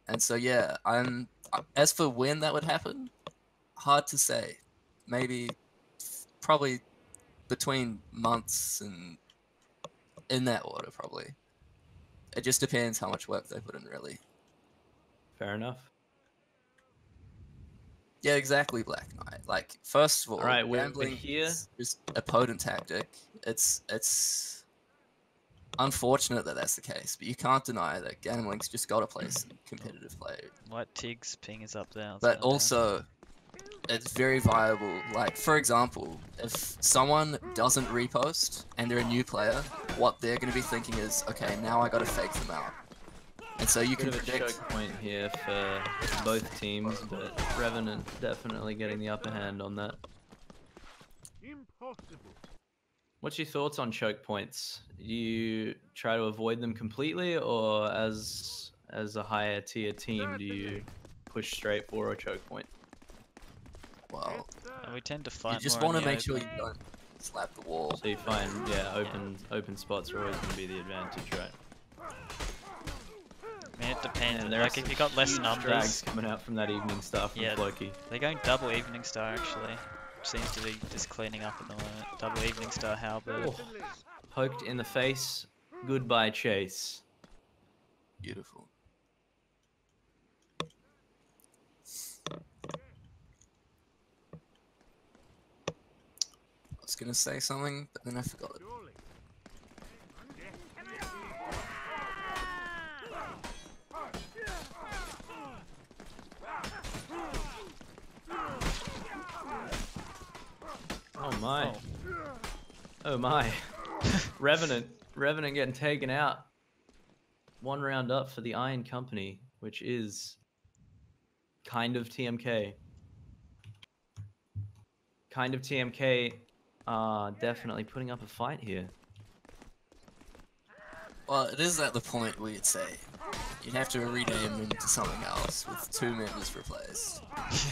And so yeah, as for when that would happen, hard to say. Maybe, probably between months and in that order, probably. It just depends how much work they put in, really. Fair enough. Yeah, exactly, Black Knight. Like, first of all, Alright, we're gambling here. is just a potent tactic. It's unfortunate that that's the case, but you can't deny that gambling's just got a place in competitive play. White Tig's ping is up there. But also, it's very viable. Like, for example, if someone doesn't repost and they're a new player, what they're going to be thinking is, okay, now I got to fake them out. And so you can predict. A choke point here for both teams, but Revenant definitely getting the upper hand on that. Impossible. What's your thoughts on choke points? Do you try to avoid them completely, or as a higher tier team, do you push straight for a choke point? Well, we tend to fight. You just want to make sure you don't slap the wall. So you find, yeah, open spots are always going to be the advantage, right? I mean, it depends. Like, if you got less numbers, drags coming out from that evening star from Floki. They're going double evening star actually. Seems to be just cleaning up at the moment. Double evening star halberd. Oh. Poked in the face. Goodbye, Chase. Beautiful. I was gonna say something, but then I forgot it. Oh my. Oh my. Revenant getting taken out. One round up for the Iron Company, which is kind of TMK. Kind of TMK definitely putting up a fight here. Well, it is at the point where you'd say you'd have to rename them to something else with 2 members replaced.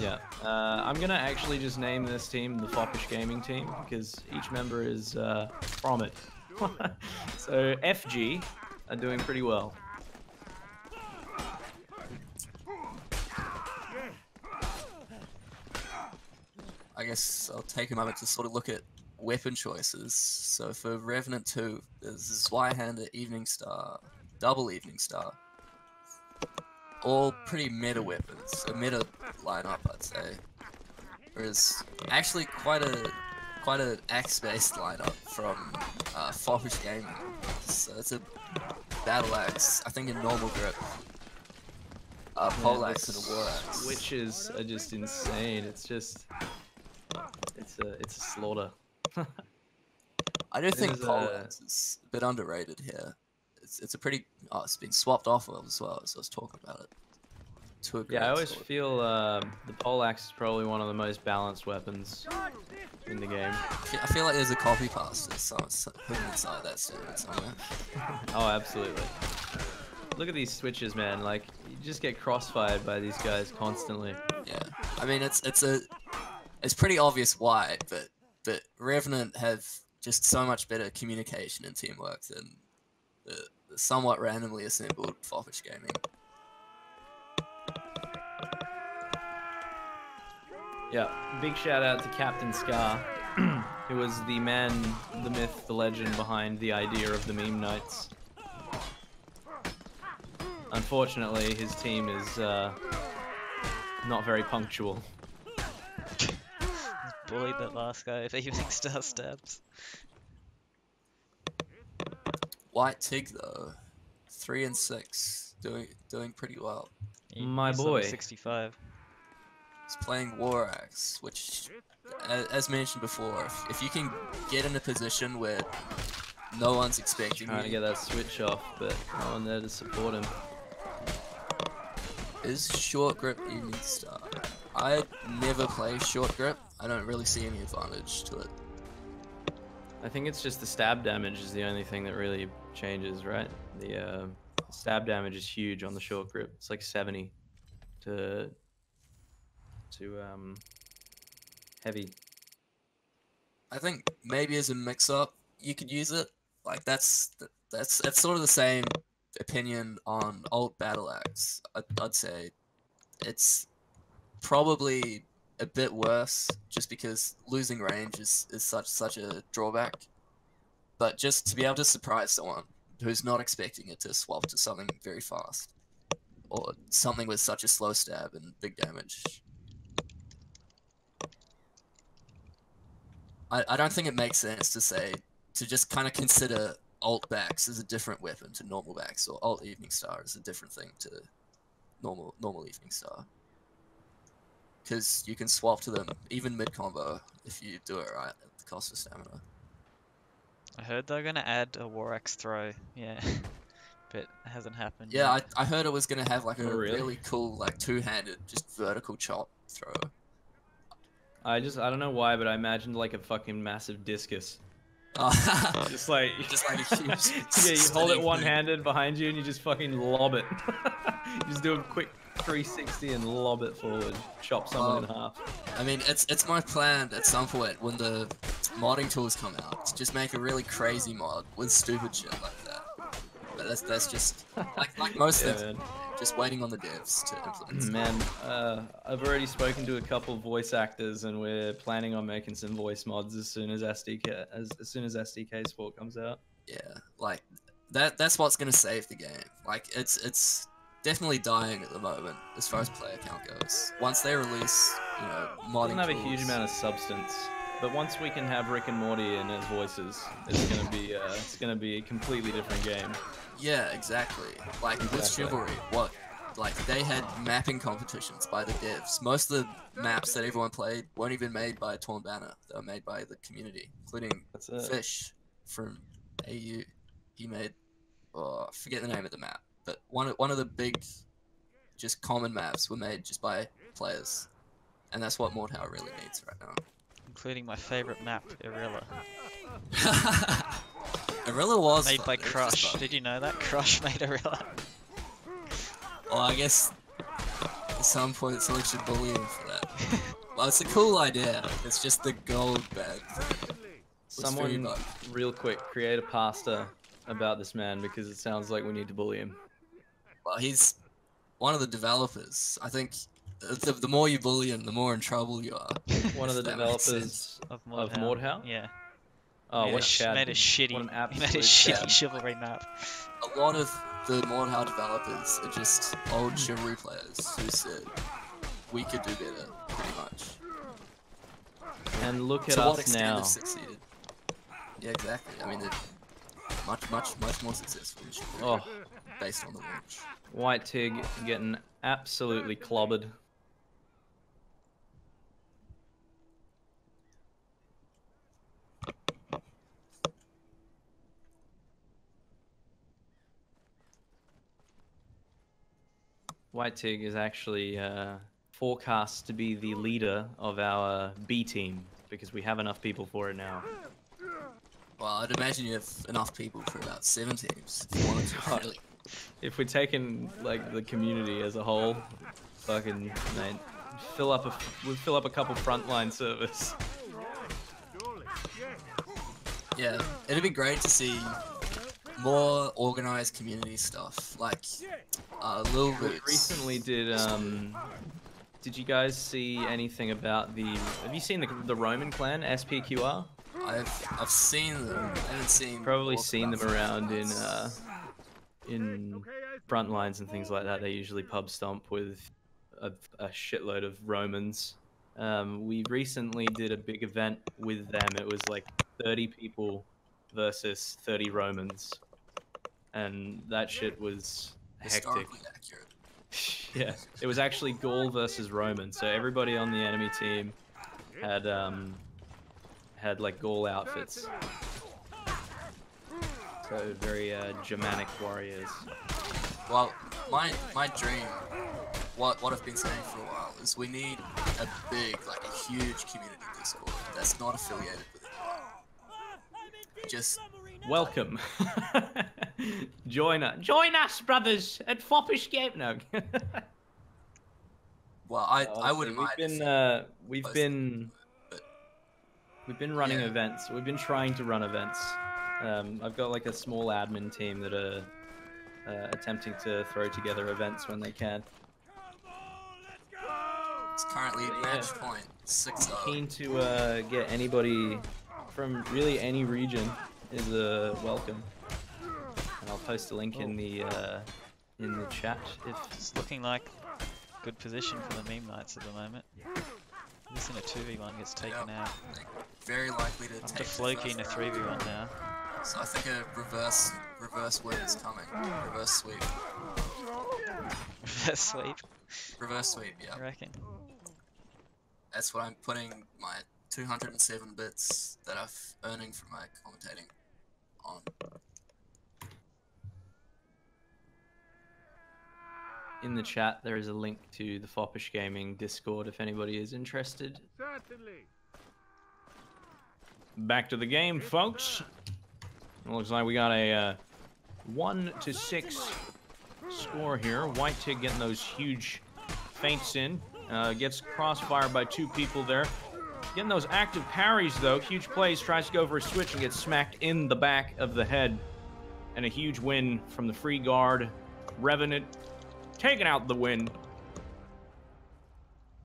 Yeah, I'm gonna actually just name this team the Foppish Gaming Team because each member is from it. So FG are doing pretty well. I guess I'll take a moment to sort of look at weapon choices. So for Revenant 2, there's Zweihander, Evening Star, Double Evening Star. All pretty meta weapons, a meta lineup, I'd say. Whereas actually quite a axe-based lineup from Foppish Gaming. So it's a battle axe, I think a normal grip, pole axe and a war axe. Switches are just insane. It's just it's a slaughter. I do think pole axe is a bit underrated here. It's a pretty it's been swapped off of as well, so I was talking about it. Yeah, I always feel the pole axe is probably one of the most balanced weapons in the game. I feel like there's a copy pasta hidden inside that standard somewhere. Oh, absolutely. Look at these switches, man. Like, you just get crossfired by these guys constantly. Yeah, I mean it's pretty obvious why, but Revenant have just so much better communication and teamwork than the somewhat randomly assembled Foppish Gaming. Yeah, big shout out to Captain Scar, who was the man, the myth, the legend behind the idea of the meme nights. Unfortunately, his team is not very punctual. Bullied that last guy with evening star stabs. White Tig though, 3 and 6, doing pretty well. My boy. 65. He's playing War Axe, which, as mentioned before, if you can get in a position where no one's expecting Trying to get that switch off, but no one there to support him. Is short grip Evening Star? I never play short grip. I don't really see any advantage to it. I think it's just the stab damage is the only thing that really changes, right? The stab damage is huge on the short grip. It's like 70 to heavy. I think maybe as a mix-up, you could use it. Like that's sort of the same opinion on alt battle axe, I'd say it's probably a bit worse, just because losing range is such a drawback. But just to be able to surprise someone who's not expecting it to swap to something very fast, or something with such a slow stab and big damage, I don't think it makes sense to just kind of consider alt backs as a different weapon to normal backs, or alt evening star as a different thing to normal evening star. Because you can swap to them even mid combo if you do it right at the cost of stamina. I heard they're gonna add a war axe throw. Yeah, but it hasn't happened. Yeah, yet. I heard it was gonna have like a Oh, really? really cool like two-handed just vertical chop throw. I don't know why, but I imagined like a fucking massive discus. Just like a huge. yeah, you hold it one-handed behind you and you just fucking lob it. You just do a quick 360 and lob it forward, chop someone in half. I mean, it's my plan at some point when the modding tools come out to just make a really crazy mod with stupid shit like that. But that's just like most Yeah, things, man. just waiting on the devs to implement stuff. Man, I've already spoken to a couple of voice actors, and we're planning on making some voice mods as soon as SDK Sport comes out. Yeah, like that's what's gonna save the game. Like it's definitely dying at the moment as far as player count goes. Once they release, It modding doesn't have a tools, huge amount of substance, but once we can have Rick and Morty in as voices, it's gonna be a completely different game. Yeah, exactly. Like with Chivalry, they had mapping competitions by the devs. Most of the maps that everyone played weren't even made by Torn Banner. They were made by the community, including That's it. Fish from AU. He made, I forget the name of the map, but one of the big, just common maps were made just by players, and that's what MORDHAU really needs right now. Including my favorite map, Irilla. Arilla was Made fun. by It was just Crush. fun. Did you know that? Crush made Irilla. Well, I guess at some point someone should bully him for that. Well, it's a cool idea. It's just the gold bad thing. Someone, real quick, create a pasta about this man, because it sounds like we need to bully him. Well, he's one of the developers. I think the more you bully him, the more in trouble you are. One of the That makes sense. developers Of of MORDHAU? Yeah. Oh, made what a, a Chad. made a shitty, What an he made a absolute shitty Chad. chivalry map. A lot of the MORDHAU developers are just old Chivalry players who said we could do better, pretty much. And look at To what us extent now. they've succeeded. Yeah, exactly. I mean, they're much more successful than Chivalry, Oh, based on the launch. White Tig getting absolutely clobbered. White Tig is actually forecast to be the leader of our B team, because we have enough people for it now. Well, I'd imagine you have enough people for about 7 teams if you wanted to, really. If we're taking like the community as a whole, fucking mate, we'd fill up a couple frontline servers. Yeah, it'd be great to see more organized community stuff, like Lil We Roots. recently did you guys see anything about have you seen the Roman clan, SPQR? I've seen them. I haven't seen. Probably more seen them about around it. in front lines and things like that. They usually pub stomp with a shitload of Romans. We recently did a big event with them. It was like 30 people versus 30 Romans, and that shit was hectic. Historically accurate. Yeah, it was actually Gaul versus Roman. So everybody on the enemy team had like Gaul outfits. So very Germanic warriors. Well, my dream, what I've been saying for a while, is we need a big, like a huge community Discord that's not affiliated with it. Just Welcome. Join us, brothers, at Foppish Game. No. well, I wouldn't mind. We've most been running yeah. events. We've been trying to run events. I've got like a small admin team that are attempting to throw together events when they can. It's currently match point 6-0. Keen to get anybody from really any region is welcome. And I'll post a link in the chat if It's looking like good position for the meme knights at the moment. This in a 2v1 gets taken out. Very likely to After take Floki in a 3v1 now. So I think a reverse win is coming. Reverse sweep. Reverse sweep, Reverse sweep, yeah. I reckon. That's what I'm putting my 207 bits that I'm earning from my commentating on. in the chat there is a link to the Foppish Gaming Discord if anybody is interested. Certainly. Back to the game, folks. It looks like we got a 1-6 score here. White Tig getting those huge feints in. Gets crossfired by two people there. Getting those active parries, though. Huge plays. Tries to go for a switch and gets smacked in the back of the head. And a huge win from the free guard. Revenant taking out the win.